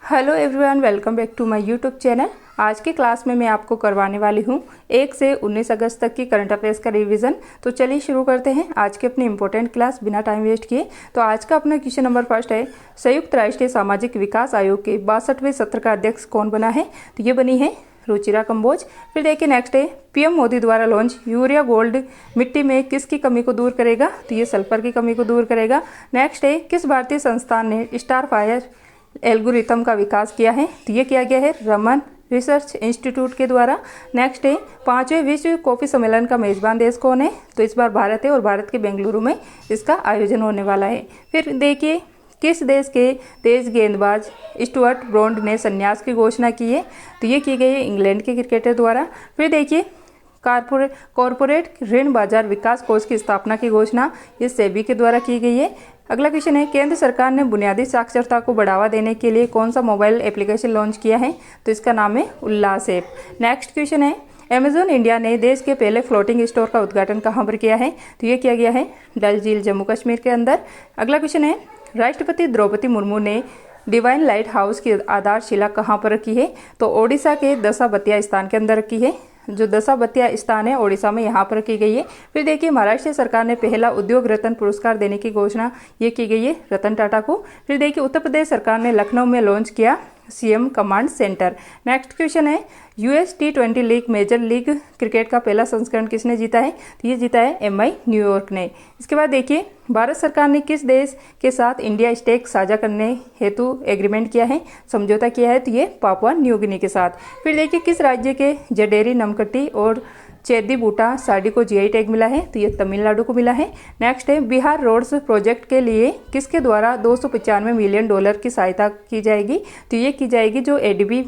Hello everyone, welcome back to my YouTube channel. आज की class में मैं आपको करवाने वाली हूँ 1 से 19 अगस्त तक की करंट अफेयर्स का रिवीजन। तो चलिए शुरू करते हैं आज की अपनी इंपॉर्टेंट क्लास बिना टाइम वेस्ट किए। तो आज का अपना क्वेश्चन नंबर फर्स्ट है, संयुक्त राष्ट्रीय सामाजिक विकास आयोग के 62वें सत्र का अध्यक्ष कौन बना है? तो ये बनी है रुचिरा कंबोज। फिर देखिए नेक्स्ट है, पीएम मोदी द्वारा लॉन्च यूरिया गोल्ड मिट्टी में किसकी कमी को दूर करेगा? तो ये सल्फर की कमी को दूर करेगा। नेक्स्ट है, किस भारतीय संस्थान ने स्टार फायर एल्गोरिथम का विकास किया है? तो ये किया गया है रमन रिसर्च इंस्टीट्यूट के द्वारा। नेक्स्ट है, 5वें विश्व कॉफी सम्मेलन का मेजबान देश कौन है? तो इस बार भारत है और भारत के बेंगलुरु में इसका आयोजन होने वाला है। फिर देखिए, किस देश के तेज गेंदबाज स्टुअर्ट ब्रॉड ने संन्यास की घोषणा की है? तो ये की गई है इंग्लैंड के क्रिकेटर द्वारा। फिर देखिए, कॉरपोरेट ऋण बाजार विकास कोष की स्थापना की घोषणा ये सेबी के द्वारा की गई है। अगला क्वेश्चन है, केंद्र सरकार ने बुनियादी साक्षरता को बढ़ावा देने के लिए कौन सा मोबाइल एप्लीकेशन लॉन्च किया है? तो इसका नाम है उल्लास ऐप। नेक्स्ट क्वेश्चन है, अमेजॉन इंडिया ने देश के पहले फ्लोटिंग स्टोर का उद्घाटन कहाँ पर किया है? तो ये किया गया है डल झील जम्मू कश्मीर के अंदर। अगला क्वेश्चन है, राष्ट्रपति द्रौपदी मुर्मू ने डिवाइन लाइट हाउस की आधारशिला कहाँ पर रखी है? तो ओडिशा के दशाबतिया स्थान के अंदर रखी है। जो दशाबतिया स्थान है ओडिशा में, यहाँ पर की गई है। फिर देखिए, महाराष्ट्र सरकार ने पहला उद्योग रत्न पुरस्कार देने की घोषणा ये की गई है रतन टाटा को। फिर देखिए, उत्तर प्रदेश सरकार ने लखनऊ में लॉन्च किया CM command centre. Next question है, US T20 league major league cricket का पहला संस्करण किसने जीता है? तो ये जीता है MI न्यूयॉर्क ने। इसके बाद देखिए, भारत सरकार ने किस देश के साथ इंडिया स्टेक साझा करने हेतु एग्रीमेंट किया है, समझौता किया है? तो ये पापुआ न्यू गिनी के साथ। फिर देखिए, किस राज्य के जडेरी नमकट्टी और चेदी बूटा साड़ी को GI टैग मिला है? तो ये तमिलनाडु को मिला है। नेक्स्ट है, बिहार रोड्स प्रोजेक्ट के लिए किसके द्वारा $295 मिलियन की सहायता की जाएगी? तो ये की जाएगी जो ADB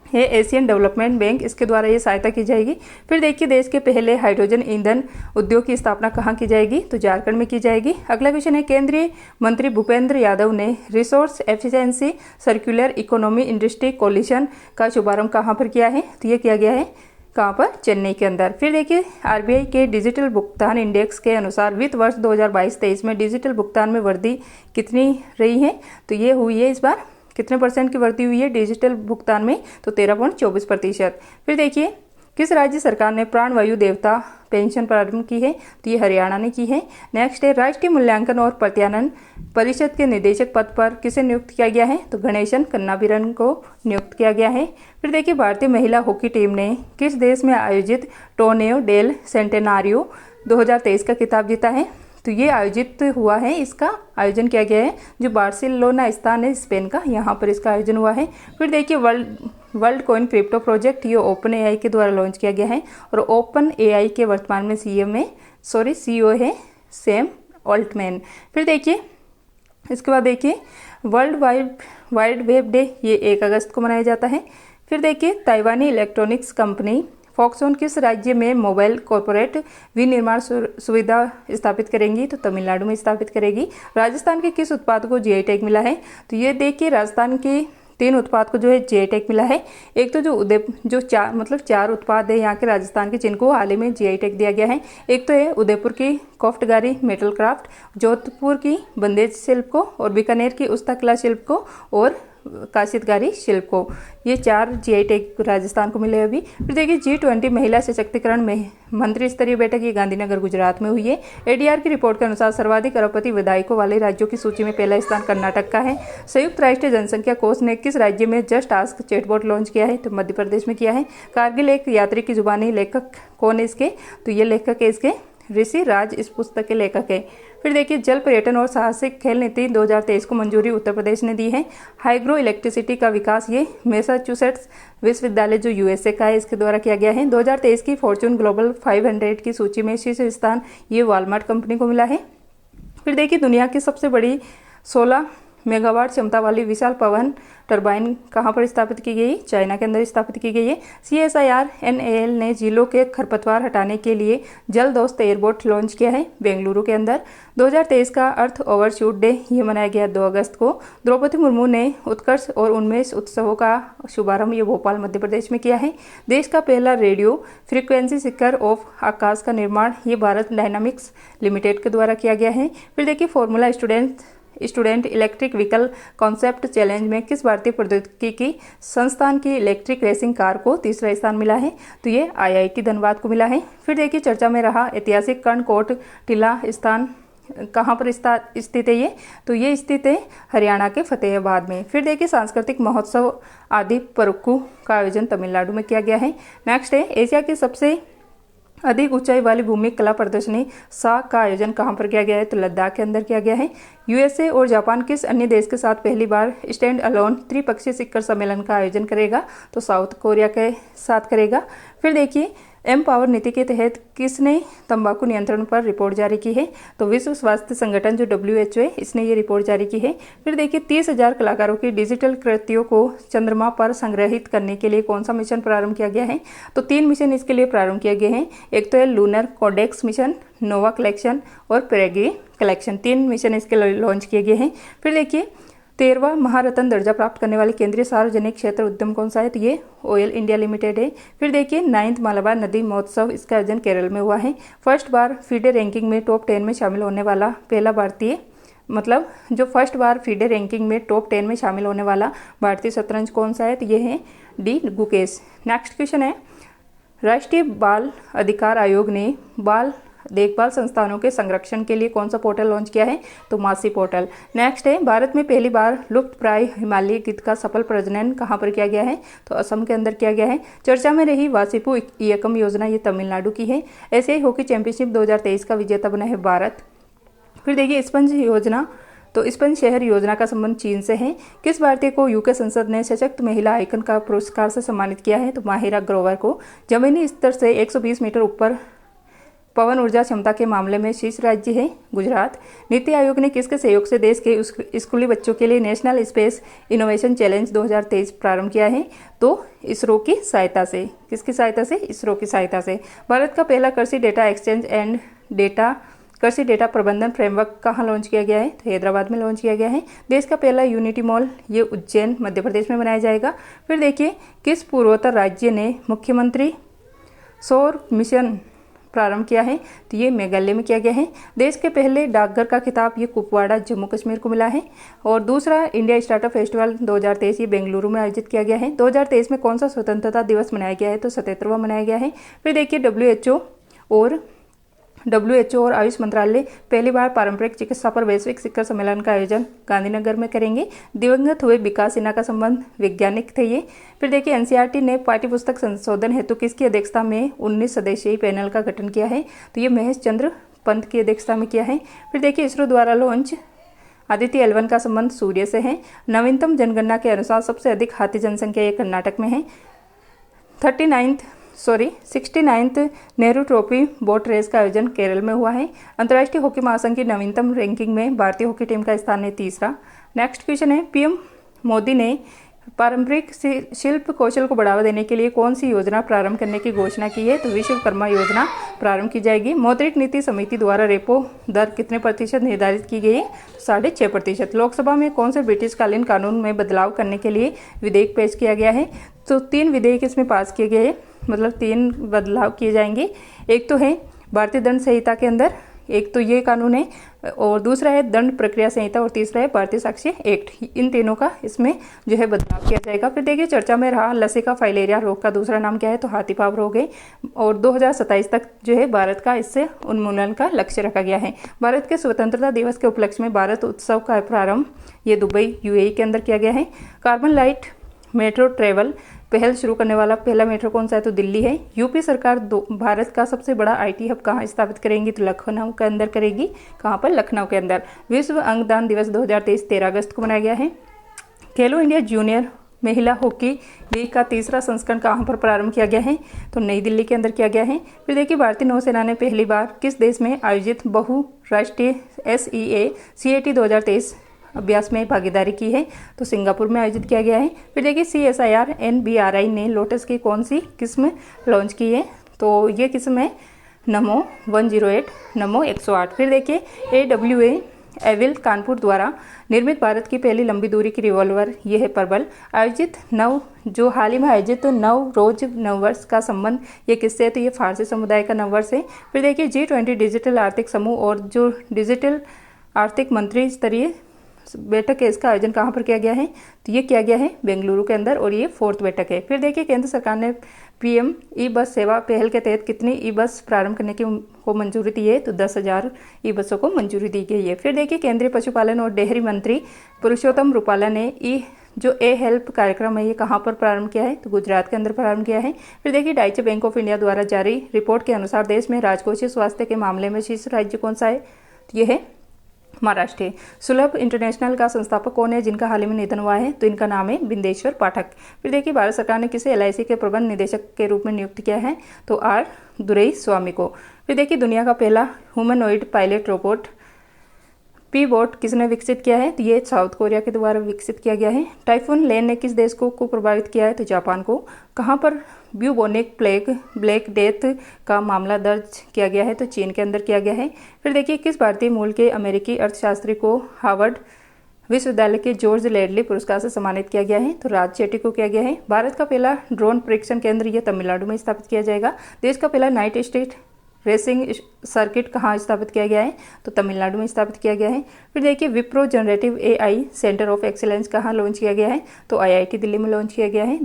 है, एशियन डेवलपमेंट बैंक, इसके द्वारा ये सहायता की जाएगी। फिर देखिए, देश के पहले हाइड्रोजन ईंधन उद्योग की स्थापना कहाँ की जाएगी? तो झारखंड में की जाएगी। अगला क्वेश्चन है, केंद्रीय मंत्री भूपेंद्र यादव ने resource efficiency circular economy industry coalition का शुभारंभ कहाँ पर किया है? तो ये किया गया है कहाँ पर? चेन्नई के अंदर। फिर देखिए, RBI के डिजिटल भुगतान इंडेक्स के अनुसार वित्त वर्ष 2022-23 में डिजिटल भुगतान में वृद्धि कितनी रही है? तो ये हुई है इस बार कितने % की वृद्धि हुई है डिजिटल भुगतान में? तो 13.24%। फिर देखिए, किस राज्य सरकार ने प्राणवायु देवता पेंशन प्रारंभ की है? तो ये हरियाणा ने की है। नेक्स्ट है, राष्ट्रीय मूल्यांकन और प्रत्यायन परिषद के निदेशक पद पर किसे नियुक्त किया गया है? तो गणेशन कन्नाबिरन को नियुक्त किया गया है। फिर देखिए, भारतीय महिला हॉकी टीम ने किस देश में आयोजित टोर्नेयो डेल सेंटेनारियो 2023 का खिताब जीता है? तो ये आयोजित हुआ है, इसका आयोजन किया गया है जो बार्सिलोना स्थान है स्पेन का, यहाँ पर इसका आयोजन हुआ है। फिर देखिए, वर्ल्ड कॉइन क्रिप्टो प्रोजेक्ट ये ओपन AI के द्वारा लॉन्च किया गया है और ओपन AI के वर्तमान में CEO है सैम ऑल्टमैन। फिर देखिए, इसके बाद देखिए, वर्ल्ड वाइड वेब डे ये 1 अगस्त को मनाया जाता है। फिर देखिए, ताइवानी इलेक्ट्रॉनिक्स कंपनी फॉक्सकॉन किस राज्य में मोबाइल कॉर्पोरेट विनिर्माण सुविधा स्थापित करेंगी? तो तमिलनाडु में स्थापित करेगी। राजस्थान के किस उत्पाद को GI टैग मिला है? तो ये देखिए, राजस्थान के 3 उत्पाद को जो है GI टैग मिला है। एक तो जो चार उत्पाद है यहाँ के राजस्थान के, जिनको हाल ही में GI टैग दिया गया है। एक तो है उदयपुर की कॉफ्टगारी मेटल क्राफ्ट, जोधपुर की बंदेज शिल्प को, और बीकानेर की उस्ताकला शिल्प को, और काशितकारी शिल्प को। ये 4 GI टैग राजस्थान को मिले अभी। फिर देखिए, G20 महिला सशक्तिकरण में मंत्री स्तरीय बैठक ये गांधीनगर गुजरात में हुई है। ADR की रिपोर्ट के अनुसार सर्वाधिक अरबपति विधायकों वाले राज्यों की सूची में पहला स्थान कर्नाटक का है। संयुक्त राष्ट्र जनसंख्या कोष ने किस राज्य में जस्ट आस्क चैटबॉट लॉन्च किया है? तो मध्य प्रदेश में किया है। कारगिल एक यात्री की जुबानी लेखक कौन है इसके? तो ये लेखक है इसके ऋषि राज, इस पुस्तक के लेखक है। फिर देखिए, जल पर्यटन और साहसिक खेल नीति 2023 को मंजूरी उत्तर प्रदेश ने दी है। हाइग्रो इलेक्ट्रिसिटी का विकास ये मैसाचुसेट्स विश्वविद्यालय जो USA का है, इसके द्वारा किया गया है। 2023 की फॉर्च्यून ग्लोबल 500 की सूची में शीर्ष स्थान ये वॉलमार्ट कंपनी को मिला है। फिर देखिए, दुनिया की सबसे बड़ी 16 मेगावाट क्षमता वाली विशाल पवन टरबाइन कहाँ पर स्थापित की गई? चाइना के अंदर स्थापित की गई है। CSIR NAL ने झीलों के खरपतवार हटाने के लिए जल दोस्त एयरबोट लॉन्च किया है बेंगलुरु के अंदर। 2023 का अर्थ ओवरशूट डे ये मनाया गया 2 अगस्त को। द्रौपदी मुर्मू ने उत्कर्ष और उन्मेष उत्सवों का शुभारंभ ये भोपाल मध्य प्रदेश में किया है। देश का पहला रेडियो फ्रीक्वेंसी शिखर ऑफ आकाश का निर्माण ये भारत डायनामिक्स लिमिटेड के द्वारा किया गया है। फिर देखिए, formula student student electric vehicle concept challenge में किस भारतीय प्रौद्योगिकी संस्थान की इलेक्ट्रिक रेसिंग कार को तीसरा स्थान मिला है? तो ये IIT धनबाद को मिला है। फिर देखिए चर्चा में रहा ऐतिहासिक कर्णकोट टीला स्थान कहाँ पर स्थित है ये? तो ये स्थित है हरियाणा के फतेहाबाद में। फिर देखिए सांस्कृतिक महोत्सव आदि परक्कू का आयोजन तमिलनाडु में किया गया है। नेक्स्ट है एशिया की सबसे अधिक ऊंचाई वाली भूमि कला प्रदर्शनी साग का आयोजन कहाँ पर किया गया है? तो लद्दाख के अंदर किया गया है। USA और जापान किस अन्य देश के साथ पहली बार स्टैंड अलोन त्रिपक्षीय शिखर सम्मेलन का आयोजन करेगा? तो साउथ कोरिया के साथ करेगा। फिर देखिए एमपावर नीति के तहत किसने तंबाकू नियंत्रण पर रिपोर्ट जारी की है? तो विश्व स्वास्थ्य संगठन जो WHO है इसने ये रिपोर्ट जारी की है। फिर देखिए 30,000 कलाकारों की डिजिटल कृतियों को चंद्रमा पर संग्रहित करने के लिए कौन सा मिशन प्रारंभ किया गया है? तो 3 मिशन इसके लिए प्रारंभ किए गए हैं। एक तो है लूनर कोडेक्स मिशन, नोवा कलेक्शन और पेरेगी कलेक्शन। 3 मिशन इसके लिए लॉन्च किए गए हैं। फिर देखिए 13वां महारत्न दर्जा प्राप्त करने वाली केंद्रीय सार्वजनिक क्षेत्र उद्यम कौन सा है? तो ये ऑयल इंडिया लिमिटेड है। फिर देखिए 9th मालाबार नदी महोत्सव, इसका आयोजन केरल में हुआ है। फर्स्ट बार फीडे रैंकिंग में टॉप 10 में शामिल होने वाला पहला भारतीय, मतलब जो फर्स्ट बार फीडे रैंकिंग में टॉप 10 में शामिल होने वाला भारतीय शतरंज कौन सा है? तो ये है डी गुकेश। नेक्स्ट क्वेश्चन है राष्ट्रीय बाल अधिकार आयोग ने बाल देखभाल संस्थानों के संरक्षण के लिए कौन सा पोर्टल लॉन्च किया है? तो मासी पोर्टल। नेक्स्ट है भारत में पहली बार लुप्त प्राय हिमालयी गिद्ध का सफल प्रजनन कहाँ पर किया गया है? तो असम के अंदर किया गया है। चर्चा में रही वासिपु इयकम योजना, ये तमिलनाडु की है। एशियाई हॉकी चैंपियनशिप 2023 का विजेता बना है भारत। फिर देखिए स्पंज योजना, तो स्पंज शहर योजना का संबंध चीन से है। किस भारतीय को यूके संसद ने सशक्त महिला आइकन का पुरस्कार से सम्मानित किया है? तो माहिरा ग्रोवर को। जमीनी स्तर से 120 मीटर ऊपर पवन ऊर्जा क्षमता के मामले में शीर्ष राज्य है गुजरात। नीति आयोग ने किसके सहयोग से देश के स्कूली बच्चों के लिए नेशनल स्पेस इनोवेशन चैलेंज 2023 प्रारंभ किया है? तो इसरो की सहायता से। किसकी सहायता से? इसरो की सहायता से। भारत का पहला कृषि डेटा एक्सचेंज एंड कृषि डेटा प्रबंधन फ्रेमवर्क कहाँ लॉन्च किया गया है? तो हैदराबाद में लॉन्च किया गया है। देश का पहला यूनिटी मॉल, ये उज्जैन मध्य प्रदेश में बनाया जाएगा। फिर देखिए किस पूर्वोत्तर राज्य ने मुख्यमंत्री सौर मिशन प्रारंभ किया है? तो ये मेघालय में किया गया है। देश के पहले डाकघर का खिताब ये कुपवाड़ा जम्मू कश्मीर को मिला है। और दूसरा इंडिया स्टार्टअप फेस्टिवल 2023 ये बेंगलुरु में आयोजित किया गया है। 2023 में कौन सा स्वतंत्रता दिवस मनाया गया है? तो 77वां मनाया गया है। फिर देखिए WHO और आयुष मंत्रालय पहली बार पारंपरिक चिकित्सा पर वैश्विक शिखर सम्मेलन का आयोजन गांधीनगर में करेंगे। दिवंगत हुए विकास सिन्हा का संबंध वैज्ञानिक थे ये। फिर देखिए NCERT ने पाठ्यपुस्तक संशोधन हेतु किसकी अध्यक्षता में 19 सदस्यीय पैनल का गठन किया है? तो ये महेश चंद्र पंत की अध्यक्षता में किया है। फिर देखिए इसरो द्वारा लॉन्च आदित्य L1 का संबंध सूर्य से है। नवीनतम जनगणना के अनुसार सबसे अधिक हाथी जनसंख्या ये कर्नाटक में है। 69th Nehru trophy boat race का आयोजन केरल में हुआ है। अंतर्राष्ट्रीय हॉकी महासंघ की नवीनतम रैंकिंग में भारतीय हॉकी टीम का स्थान है 3रा। नेक्स्ट क्वेश्चन है PM मोदी ने पारंपरिक शिल्प कौशल को बढ़ावा देने के लिए कौन सी योजना प्रारंभ करने की घोषणा की है? तो विश्वकर्मा योजना प्रारंभ की जाएगी। मौद्रिक नीति समिति द्वारा रेपो दर कितने प्रतिशत निर्धारित की गई है? 6.5%। लोकसभा में कौन से ब्रिटिशकालीन कानून में बदलाव करने के लिए विधेयक पेश किया गया है? तो 3 विधेयक इसमें पास किए गए हैं, मतलब 3 बदलाव किए जाएंगे। एक तो है भारतीय दंड संहिता के अंदर, एक तो ये कानून है, और दूसरा है दंड प्रक्रिया संहिता, और तीसरा है भारतीय साक्ष्य एक्ट। इन तीनों का इसमें जो है बदलाव किया जाएगा। फिर देखिए चर्चा में रहा लसिका फाइलेरिया रोग का दूसरा नाम क्या है? तो हाथी पांव रोग है। और 2027 तक जो है भारत का इससे उन्मूलन का लक्ष्य रखा गया है। भारत के स्वतंत्रता दिवस के उपलक्ष्य में भारत उत्सव का प्रारंभ ये दुबई UAE के अंदर किया गया है। कार्बन लाइट मेट्रो ट्रेवल पहल शुरू करने वाला पहला मेट्रो कौन सा है? तो दिल्ली है। यूपी सरकार भारत का सबसे बड़ा IT हब कहाँ स्थापित करेंगी? तो लखनऊ के अंदर करेगी। कहाँ पर? लखनऊ के अंदर। विश्व अंगदान दिवस 2023 13 अगस्त को मनाया गया है। खेलो इंडिया जूनियर महिला हॉकी लीग का 3रा संस्करण कहाँ पर प्रारंभ किया गया है? तो नई दिल्ली के अंदर किया गया है। फिर देखिए भारतीय नौसेना ने पहली बार किस देश में आयोजित बहुराष्ट्रीय SEA CAT 2023 अभ्यास में भागीदारी की है? तो सिंगापुर में आयोजित किया गया है। फिर देखिए CSIR NBRI ने लोटस की कौन सी किस्म लॉन्च की है? तो ये किस्म है नमो 108, नमो 108। फिर देखिए AWA एविल कानपुर द्वारा निर्मित भारत की पहली लंबी दूरी की रिवॉल्वर ये है प्रबल। आयोजित जो हाल ही में आयोजित नवरोज नववर्ष का संबंध ये किससे है? तो ये फारसी समुदाय का नववर्ष है। फिर देखिए G20 डिजिटल आर्थिक समूह और जो डिजिटल आर्थिक मंत्री स्तरीय बैठक है इसका आयोजन कहाँ पर किया गया है, तो ये किया गया है बेंगलुरु के अंदर और ये 4th बैठक है। फिर देखिए केंद्र सरकार ने पीएम ई बस सेवा पहल के तहत कितनी ई बस प्रारंभ करने की को मंजूरी दी है, तो 10,000 ई बसों को मंजूरी दी गई है। फिर देखिए केंद्रीय पशुपालन और डेयरी मंत्री पुरुषोत्तम रूपाला ने जो ए हेल्प कार्यक्रम है ये कहाँ पर प्रारंभ किया है, तो गुजरात के अंदर प्रारंभ किया है। फिर देखिए डाइचे बैंक ऑफ इंडिया द्वारा जारी रिपोर्ट के अनुसार देश में राजकोषीय स्वास्थ्य के मामले में शीर्ष राज्य कौन सा है, तो ये है महाराष्ट्र है। सुलभ इंटरनेशनल का संस्थापक कौन है जिनका हाल ही में निधन हुआ है, तो इनका नाम है बिंदेश्वर पाठक। फिर देखिए भारत सरकार ने किसे एलआईसी के प्रबंध निदेशक के रूप में नियुक्त किया है, तो आर दुरई स्वामी को। फिर देखिए दुनिया का पहला humanoid pilot robot P boat किसने विकसित किया है, तो ये साउथ कोरिया के द्वारा विकसित किया गया है। टाइफून लेन ने किस देश को प्रभावित किया है, तो जापान को। कहाँ पर ब्यूबोनिक प्लेग ब्लैक डेथ का मामला दर्ज किया गया है, तो चीन के अंदर किया गया है। फिर देखिए किस भारतीय मूल के अमेरिकी अर्थशास्त्री को हार्वर्ड विश्वविद्यालय के जॉर्ज लेडली पुरस्कार से सम्मानित किया गया है, तो राज शेट्टी को किया गया है। भारत का पहला ड्रोन परीक्षण केंद्र ये तमिलनाडु में स्थापित किया जाएगा। देश का पहला नाइट स्ट्रीट रेसिंग सर्किट कहाँ स्थापित किया गया है, तो तमिलनाडु में स्थापित किया गया है। फिर देखिए Wipro generative AI centre of excellence कहाँ लॉन्च किया गया है, तो आईआईटी दिल्ली में लॉन्च किया गया है।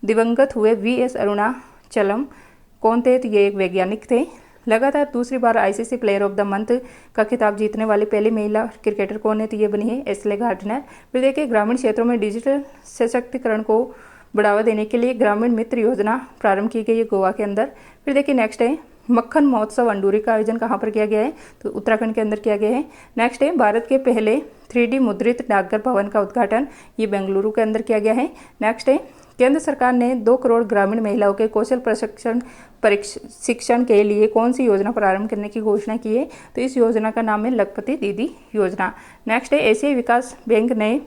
दिवंगत हुए वीएस अरुणाचलम कौन थे, तो ये एक वैज्ञानिक थे। लगातार दूसरी बार ICC player of the month का खिताब जीतने वाली पहली महिला क्रिकेटर कौन है, तो ये बनी है एस्ले गार्डनर। फिर देखिए ग्रामीण क्षेत्रों में डिजिटल सशक्तिकरण को बढ़ावा देने के लिए ग्रामीण मित्र योजना प्रारंभ की गई है गोवा के अंदर। फिर देखिए नेक्स्ट है मक्खन महोत्सव अंडूरी का आयोजन कहाँ पर किया गया है, तो उत्तराखंड के अंदर किया गया है। नेक्स्ट है भारत के पहले 3D मुद्रित डाकघर भवन का उद्घाटन ये बेंगलुरु के अंदर किया गया है। नेक्स्ट है केंद्र सरकार ने 2 करोड़ ग्रामीण महिलाओं के कौशल प्रशिक्षण के लिए कौन सी योजना प्रारंभ करने की घोषणा की है, तो इस योजना का नाम है लखपति दीदी योजना। नेक्स्ट है एशियाई विकास बैंक ने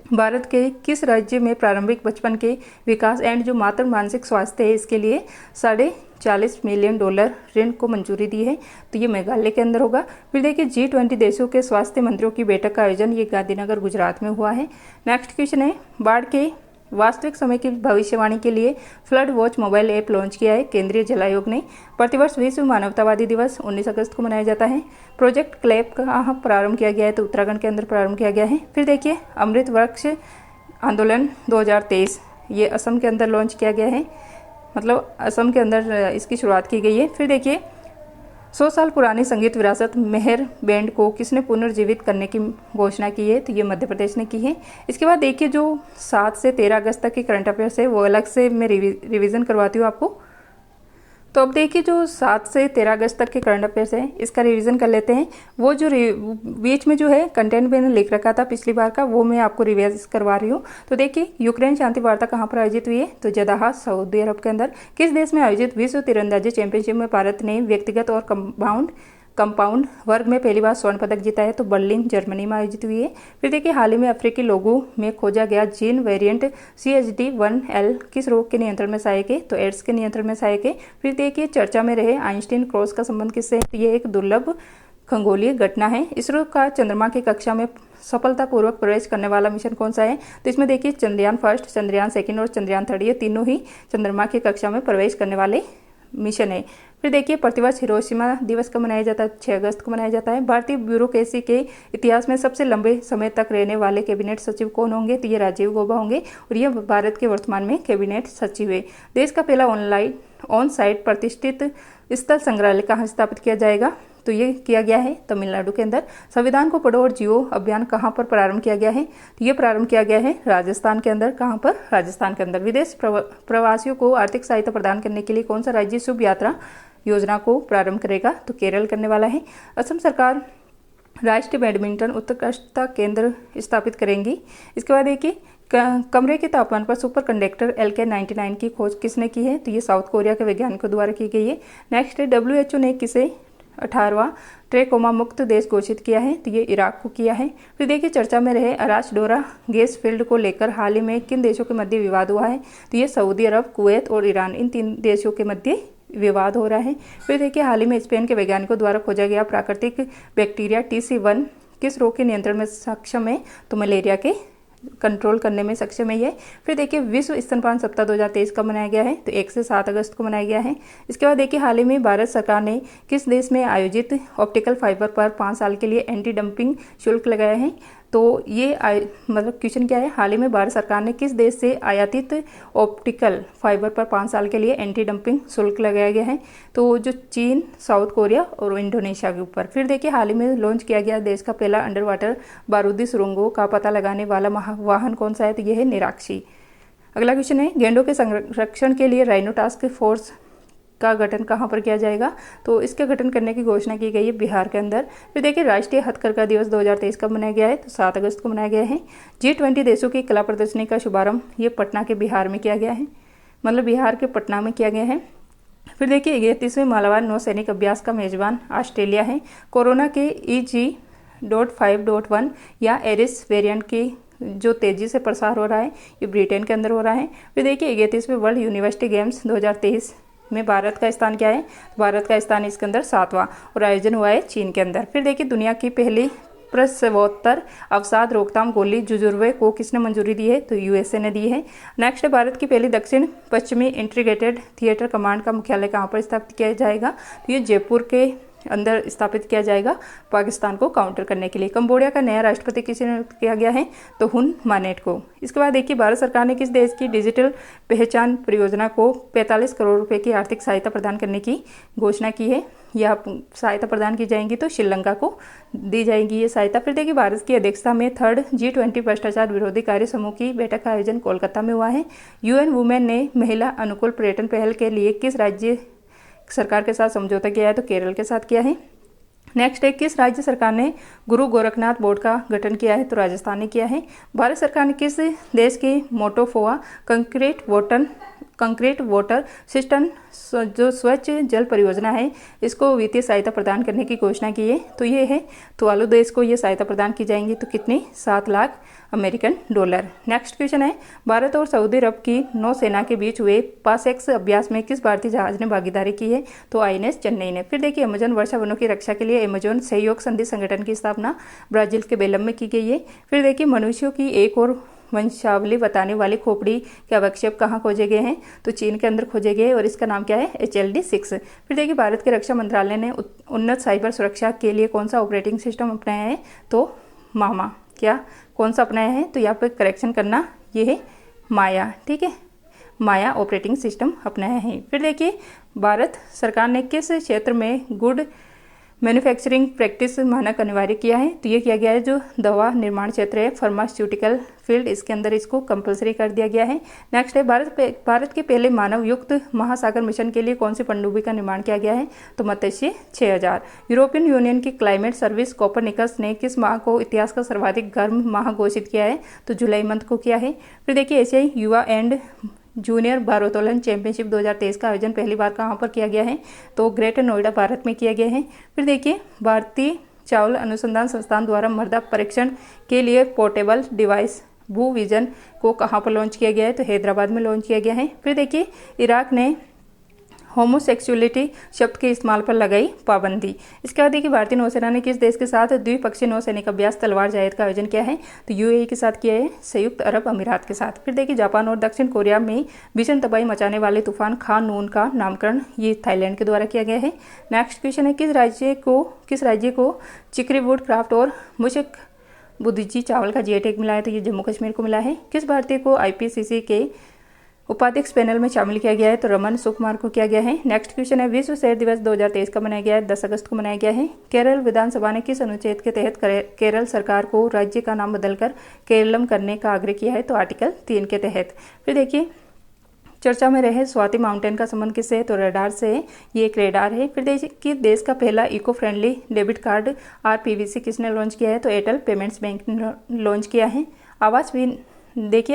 भारत के किस राज्य में प्रारंभिक बचपन के विकास एंड जो मातृ मानसिक स्वास्थ्य है इसके लिए $40 मिलियन ऋण को मंजूरी दी है, तो ये मेघालय के अंदर होगा। फिर देखिए G20 देशों के स्वास्थ्य मंत्रियों की बैठक का आयोजन ये गांधीनगर गुजरात में हुआ है। नेक्स्ट क्वेश्चन है बाढ़ के वास्तविक समय की भविष्यवाणी के लिए flood watch mobile app launch किया है केंद्रीय जल आयोग ने। प्रतिवर्ष विश्व मानवतावादी दिवस 19 अगस्त को मनाया जाता है। प्रोजेक्ट क्लैप कहाँ प्रारंभ किया गया है, तो उत्तराखंड के अंदर प्रारंभ किया गया है। फिर देखिए अमृत वृक्ष आंदोलन 2023 ये असम के अंदर लॉन्च किया गया है, मतलब असम के अंदर इसकी शुरुआत की गई है। फिर देखिए 100 साल पुरानी संगीत विरासत मेहर बैंड को किसने पुनर्जीवित करने की घोषणा की है, तो ये मध्य प्रदेश ने की है। इसके बाद देखिए जो 7 से 13 अगस्त तक के करंट अफेयर्स है वो अलग से मैं रिवीजन करवाती हूँ आपको। तो अब देखिए जो 7 से 13 अगस्त तक के करंट अफेयर्स है इसका रिवीजन कर लेते हैं। वो जो बीच में जो है कंटेंट मैंने लिख रखा था पिछली बार का वो मैं आपको रिवाइज करवा रही हूँ। तो देखिए यूक्रेन शांति वार्ता कहाँ पर आयोजित हुई है, तो जदाह सऊदी अरब के अंदर। किस देश में आयोजित विश्व तीरंदाजी चैंपियनशिप में भारत ने व्यक्तिगत और कंपाउंड वर्ग में पहली बार स्वर्ण पदक जीता है, तो बर्लिन जर्मनी में आयोजित हुई है। फिर देखिए हाल ही में अफ्रीकी लोगों में खोजा गया जीन वेरिएंट CHD1L किस रोग के नियंत्रण में सहायक है, तो एड्स के नियंत्रण में सहायक है। फिर देखिए चर्चा में रहे आइंस्टीन क्रॉस का संबंध किससे है, ये एक दुर्लभ खगोलीय घटना है। इसरो का चंद्रमा की कक्षा में सफलतापूर्वक प्रवेश करने वाला मिशन कौन सा है, तो इसमें देखिए चंद्रयान फर्स्ट, चंद्रयान सेकंड और चंद्रयान थर्ड ये तीनों ही चंद्रमा की कक्षा में प्रवेश करने वाले मिशन है। फिर देखिए प्रतिवर्ष हिरोशिमा दिवस कब मनाया जाता है, 6 अगस्त को मनाया जाता है। भारतीय ब्यूरोक्रेसी के इतिहास में सबसे लंबे समय तक रहने वाले कैबिनेट सचिव कौन होंगे, तो ये राजीव गौबा होंगे और ये भारत के वर्तमान में कैबिनेट सचिव है। देश का पहला ऑन साइट प्रतिष्ठित स्थल संग्रहालय कहाँ स्थापित किया जाएगा, तो ये किया गया है तमिलनाडु के अंदर। संविधान को पढ़ो और जियो अभियान कहाँ पर प्रारंभ किया गया है, तो ये प्रारंभ किया गया है राजस्थान के अंदर। कहाँ पर, राजस्थान के अंदर। विदेश प्रवासियों को आर्थिक सहायता प्रदान करने के लिए कौन सा राज्य शुभ यात्रा योजना को प्रारंभ करेगा, तो केरल करने वाला है। असम सरकार राष्ट्रीय बैडमिंटन उत्कृष्टता केंद्र स्थापित करेंगी। इसके बाद देखिए कमरे के तापमान पर सुपर कंडक्टर LK99 की खोज किसने की है, तो ये साउथ कोरिया के वैज्ञानिकों द्वारा की गई है। नेक्स्ट है WHO ने किसे 18वां ट्रेकोमा मुक्त देश घोषित किया है, तो ये इराक को किया है। फिर देखिए चर्चा में रहे अराशडोरा गैस फील्ड को लेकर हाल ही में किन देशों के मध्य विवाद हुआ है, तो ये सऊदी अरब, कुवैत और ईरान, इन 3 देशों के मध्य विवाद हो रहा है। फिर देखिए हाल ही में स्पेन के वैज्ञानिकों द्वारा खोजा गया प्राकृतिक बैक्टीरिया TC1 किस रोग के नियंत्रण में सक्षम है, तो मलेरिया के कंट्रोल करने में सक्षम है ये। फिर देखिए विश्व स्तनपान सप्ताह 2023 कब मनाया गया है, तो 1 से 7 अगस्त को मनाया गया है। इसके बाद देखिए हाल ही में भारत सरकार ने किस देश में आयोजित ऑप्टिकल फाइबर पर 5 साल के लिए एंटी डंपिंग शुल्क लगाया है। तो ये मतलब क्वेश्चन क्या है, हाल ही में भारत सरकार ने किस देश से आयातित ऑप्टिकल फाइबर पर 5 साल के लिए एंटी डंपिंग शुल्क लगाया गया है, तो जो चीन, साउथ कोरिया और इंडोनेशिया के ऊपर। फिर देखिए हाल ही में लॉन्च किया गया देश का पहला अंडर वाटर बारूदी सुरंगों का पता लगाने वाला वाहन कौन सा है, तो यह है निराक्षी। अगला क्वेश्चन है गैंडों के संरक्षण के लिए राइनो टास्क फोर्स का गठन कहाँ पर किया जाएगा, तो इसके गठन करने की घोषणा की गई है बिहार के अंदर। फिर देखिए राष्ट्रीय हथकरघा दिवस 2023 कब मनाया गया है, तो 7 अगस्त को मनाया गया है। G20 देशों की कला प्रदर्शनी का शुभारंभ ये पटना के बिहार में किया गया है, मतलब बिहार के पटना में किया गया है। फिर देखिए 31वें मालाबार नौसैनिक अभ्यास का मेजबान ऑस्ट्रेलिया है। कोरोना के EG.5.1 या एरिस वेरिएंट की जो तेजी से प्रसार हो रहा है ये ब्रिटेन के अंदर हो रहा है। फिर देखिए 31वें वर्ल्ड यूनिवर्सिटी गेम्स 2023 में भारत का स्थान क्या है, तो भारत का स्थान इसके अंदर 7वां और आयोजन हुआ है चीन के अंदर। फिर देखिए दुनिया की पहली प्रसवोत्तर अवसाद रोकथाम गोली जुजुर्वे को किसने मंजूरी दी है, तो USA ने दी है। नेक्स्ट है भारत की पहली दक्षिण पश्चिमी इंटीग्रेटेड थिएटर कमांड का मुख्यालय कहाँ पर स्थापित किया जाएगा, तो ये जयपुर के अंदर स्थापित किया जाएगा पाकिस्तान को काउंटर करने के लिए। कंबोडिया का नया राष्ट्रपति किसे नियुक्त किया गया है, तो हुन मानेट को। इसके बाद देखिए भारत सरकार ने किस देश की डिजिटल पहचान परियोजना को 45 करोड़ रुपए की आर्थिक सहायता प्रदान करने की घोषणा की है। यह सहायता प्रदान की जाएंगी तो श्रीलंका को दी जाएगी ये सहायता। फिर देखिए भारत की अध्यक्षता में 3rd G20 भ्रष्टाचार विरोधी कार्य समूह की बैठक का आयोजन कोलकाता में हुआ है। UN वुमेन ने महिला अनुकूल पर्यटन पहल के लिए किस राज्य सरकार के साथ समझौता किया है, तो केरल के साथ किया है। नेक्स्ट है किस राज्य सरकार ने गुरु गोरखनाथ बोर्ड का गठन किया है, तो राजस्थान ने किया है। भारत सरकार ने किस देश की मोटोफोआ कंक्रीट वाटर सिस्टम जो स्वच्छ जल परियोजना है इसको वित्तीय सहायता प्रदान करने की घोषणा की है, तो ये है तुवालू देश को ये सहायता प्रदान की जाएंगी, तो कितनी, 7 lakh American dollar. Next question है भारत और सऊदी अरब की नौसेना के बीच हुए पासेक्स अभ्यास में किस भारतीय जहाज ने भागीदारी की है, तो INS चेन्नई ने। फिर देखिए अमेजन वर्षा वनों की रक्षा के लिए अमेजन सहयोग संधि संगठन की स्थापना ब्राजील के बेलम में की गई है। फिर देखिए मनुष्यों की एक और वंशावली बताने वाले खोपड़ी के अवक्षेप कहाँ खोजे गए हैं, तो चीन के अंदर खोजे गए और इसका नाम क्या है, HLD-6। फिर देखिए भारत के रक्षा मंत्रालय ने उन्नत साइबर सुरक्षा के लिए कौन सा ऑपरेटिंग सिस्टम अपनाया है, तो मामा। क्या कौन सा अपनाया है, तो यहाँ पे करेक्शन करना, ये है माया। ठीक है, माया ऑपरेटिंग सिस्टम अपनाया है। फिर देखिए भारत सरकार ने किस क्षेत्र में गुड मैन्युफैक्चरिंग प्रैक्टिस मानक अनिवार्य किया है, तो ये किया गया है जो दवा निर्माण क्षेत्र है, फार्मास्यूटिकल फील्ड, इसके अंदर इसको कंपलसरी कर दिया गया है। नेक्स्ट है भारत के पहले मानव युक्त महासागर मिशन के लिए कौन सी पनडुब्बी का निर्माण किया गया है, तो मत्स्य 6000। यूरोपियन यूनियन की क्लाइमेट सर्विस कोपरनिकस ने किस माह को इतिहास का सर्वाधिक गर्म माह घोषित किया है, तो जुलाई मंथ को किया है। फिर देखिए एशियाई युवा एंड जूनियर भारोत्तोलन चैंपियनशिप 2023 का आयोजन पहली बार कहाँ पर किया गया है, तो ग्रेटर नोएडा भारत में किया गया है। फिर देखिए भारतीय चावल अनुसंधान संस्थान द्वारा मृदा परीक्षण के लिए पोर्टेबल डिवाइस भू विजन को कहाँ पर लॉन्च किया गया है, तो हैदराबाद में लॉन्च किया गया है। फिर देखिए इराक ने होमोसेक्सुअलिटी शब्द के इस्तेमाल पर लगाई पाबंदी। इसके बाद देखिए भारतीय नौसेना ने किस देश के साथ द्विपक्षीय नौसैनिक अभ्यास तलवार जायद का आयोजन किया है, तो UAE के साथ किया है, संयुक्त अरब अमीरात के साथ। फिर देखिए जापान और दक्षिण कोरिया में भीषण तबाही मचाने वाले तूफान खानून का नामकरण ये थाईलैंड के द्वारा किया गया है। नेक्स्ट क्वेश्चन है किस राज्य को चिकरी वुड क्राफ्ट और मुशक बुद्धिजी चावल का GI टैग मिला है, तो ये जम्मू कश्मीर को मिला है। किस भारतीय को IPCC के उपाध्यक्ष पैनल में शामिल किया गया है, तो रमन सुकुमार को किया गया है। नेक्स्ट क्वेश्चन है विश्व शहर दिवस 2023 का मनाया गया है, 10 अगस्त को मनाया गया है। केरल विधानसभा ने किस अनुच्छेद के तहत केरल सरकार को राज्य का नाम बदलकर केरलम करने का आग्रह किया है, तो आर्टिकल 3 के तहत। फिर देखिए चर्चा में रहे स्वाति माउंटेन का संबंध किससे है, तो रडार से है, ये एक रेडार है। फिर देखिए देश का पहला eco friendly debit card RPVC किसने लॉन्च किया है, तो एयरटेल पेमेंट्स बैंक ने लॉन्च किया है।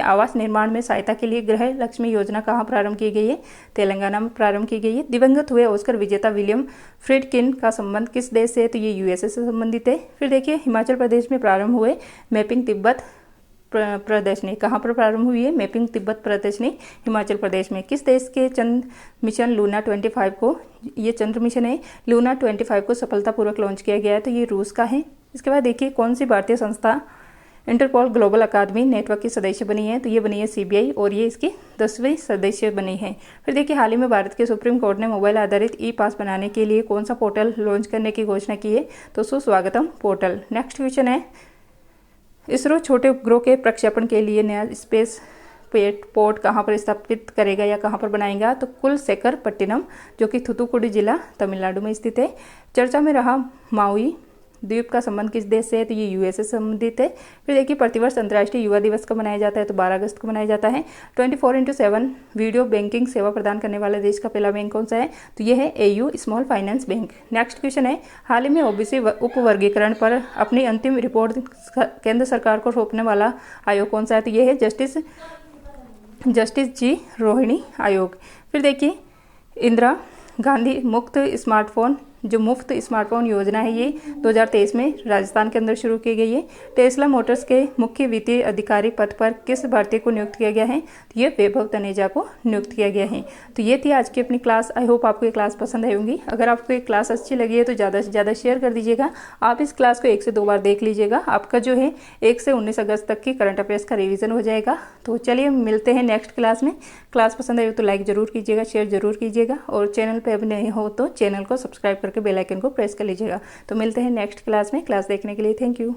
आवास निर्माण में सहायता के लिए गृह लक्ष्मी योजना कहाँ प्रारंभ की गई है, तेलंगाना में प्रारंभ की गई है। दिवंगत हुए ऑस्कर विजेता विलियम फ्रिडकिन का संबंध किस देश से है, तो ये USA से संबंधित है। फिर देखिए हिमाचल प्रदेश में प्रारंभ हुए मैपिंग तिब्बत प्रदर्शनी कहाँ पर प्रारंभ हुई है, मैपिंग तिब्बत प्रदर्शनी हिमाचल प्रदेश में। किस देश के चंद्र मिशन लूना 25 को, ये चंद्र मिशन है, लूना 25 को सफलतापूर्वक लॉन्च किया गया है, तो ये रूस का है। इसके बाद देखिए कौन सी भारतीय संस्था इंटरपोल ग्लोबल अकादमी नेटवर्क की सदस्य बनी है, तो ये बनी है CBI और ये इसकी 10वीं सदस्य बनी है। फिर देखिए हाल ही में भारत के सुप्रीम कोर्ट ने मोबाइल आधारित ई-पास बनाने के लिए कौन सा पोर्टल लॉन्च करने की घोषणा की है, तो सुस्वागतम पोर्टल। नेक्स्ट क्वेश्चन है, इसरो छोटे उपग्रह के प्रक्षेपण के लिए नया स्पेस पोर्ट कहाँ पर स्थापित करेगा या कहाँ पर बनाएगा, तो कुलशेखरपट्टिनम जो कि थूथुकुडी जिला तमिलनाडु में स्थित है। चर्चा में रहा माउई द्वीप का संबंध किस देश से है, तो ये यूएस से संबंधित है। फिर देखिए प्रतिवर्ष अंतर्राष्ट्रीय युवा दिवस कब मनाया जाता है, तो 12 अगस्त को मनाया जाता है। 24/7 वीडियो बैंकिंग सेवा प्रदान करने वाले देश का पहला बैंक कौन सा है, तो ये है AU small finance bank. Next question है, हाल ही में OBC उपवर्गीकरण पर अपनी अंतिम रिपोर्ट केंद्र सरकार को सौंपने वाला आयोग कौन सा है, तो ये है जस्टिस G रोहिणी आयोग। फिर देखिए इंदिरा गांधी मुफ्त स्मार्टफोन योजना है, ये 2023 में राजस्थान के अंदर शुरू की गई है। टेस्ला मोटर्स के मुख्य वित्तीय अधिकारी पद पर किस भारतीय को नियुक्त किया गया है, तो ये वैभव तनेजा को नियुक्त किया गया है। तो ये थी आज की अपनी क्लास। आई होप आपको ये क्लास पसंद आई होंगी। अगर आपको ये क्लास अच्छी लगी है तो ज़्यादा से ज़्यादा शेयर कर दीजिएगा। आप इस क्लास को 1 से 2 बार देख लीजिएगा, आपका जो है 1 से 19 अगस्त तक की करंट अफेयर्स का रिविजन हो जाएगा। तो चलिए मिलते हैं नेक्स्ट क्लास में। क्लास पसंद आई हो तो लाइक जरूर कीजिएगा, शेयर जरूर कीजिएगा और चैनल पर अभी नहीं हो तो चैनल को सब्सक्राइब करके बेल आइकन को प्रेस कर लीजिएगा। तो मिलते हैं नेक्स्ट क्लास में। क्लास देखने के लिए थैंक यू।